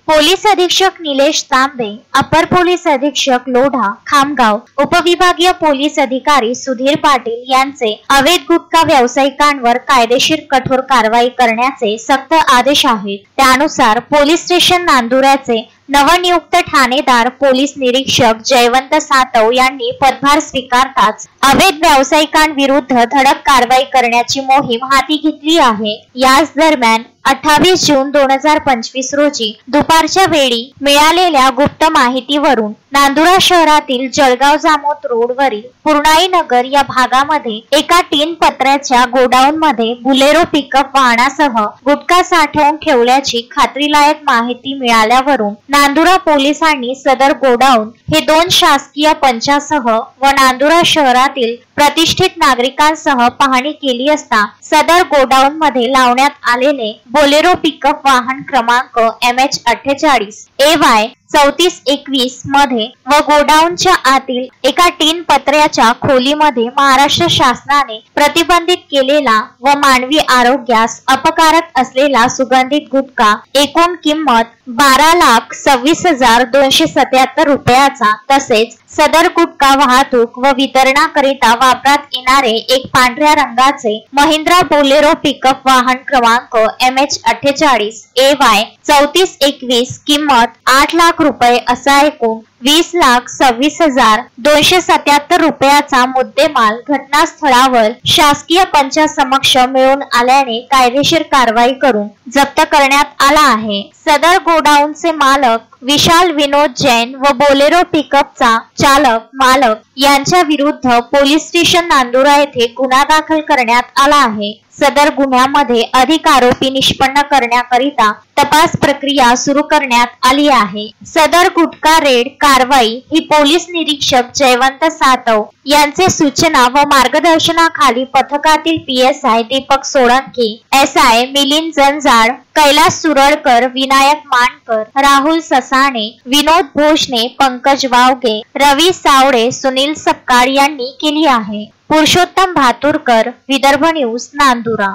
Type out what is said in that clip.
Police अधीक्षक निलेश तांबे, अपर police अधीक्षक लोढा खामगाव, उपविभागीय पोलीस अधिकारी सुधीर पाटील यांचे अवैध गुटखा व्यावसायिकांवर कायदेशीर कठोर कारवाई करण्याचे सक्त आदेश आहेत। त्यानुसार पोलीस स्टेशन नांदुऱ्याचे नवनियुक्त ठाणेदार पोलीस निरीक्षक जयवंत सातव यांनी पदभार स्वीकारताच अवैध व्यावसायिकांविरुद्ध धडक कारवाई करण्याची मोहीम हाती घेतली आहे। याच दरम्यान 28 जून 2025 रोजी दुपारच्या वेळी मिळालेल्या गुप्त माहितीवरून नांदुरा शहरातील जळगाव जामोद रोडवरील पूर्णाई नगर या भागामध्ये एका टीन पत्र्याच्या गोडाऊन मध्ये बुलेरो पिकअप वाहनासह गुटखा साठवून ठेवल्याची खात्रीलायक माहिती मिळाल्यावरून नांदुरा पोलिसांनी सदर गोडाऊन हे 2 शासकीय पंचासह व नांदुरा शहरातील प्रतिष्ठित नागरिकांसह पाहणी केली असता सदर गोडाऊन मध्ये लावण्यात आलेले बोलेरो पिकअप वाहन क्रमांक MH48 AY 3421 मध्ये व गोडाऊनच्या आतील एका टीन पत्र्याच्या खोलीमध्ये महाराष्ट्र शासनाने प्रतिबंधित केलेला व मानवी आरोग्यास अपकारक असलेला सुगंधित गुटखा एकूण किंमत 12,26,277 रुपयाचा तसेच सदर गुटखा वाहतूक व वितरणाकरिता वापरात येणारे एक पांढऱ्या रंगाचे महिंद्रा बोलेरो पिकअप वाहन क्रमांक MH48 AY 3421 किंमत 8 लाख रुपये असा एकूण 20,26,277 रुपयाचा मुद्देमाल घटनास्थळावर शासकीय पंचासमक्ष मिळून आल्याने कायदेशीर कारवाई करून जप्त करण्यात आला आहे। सदर गोडाऊनचे मालक विशाल विनोद जैन व बोलेरो पिकअपचा चालक मालक यांच्या विरुद्ध पोलीस स्टेशन नांदुरा येथे गुन्हा दाखल करण्यात आला आहे। सदर गुन्ह्यामध्ये अधिक आरोपी निष्पन्न करण्याकरिता तपास प्रक्रिया सुरू करण्यात आली आहे। सदर गुटखा रेड कारवाई ही पोलीस निरीक्षक जयवंत सातव यांचे सूचना व मार्गदर्शनाखाली पथकातील PSI दीपक सोळंकी, SI मिलिंद जंजाळ, कैलास सुरळकर, विनायक मानकर, राहुल ससाणे, विनोद भोसने, पंकज वावगे, रवी सावळे, सुनील सपकाळ यांनी केली आहे। पुरुषोत्तम भातुरकर, विदर्भ न्यूज, नांदुरा।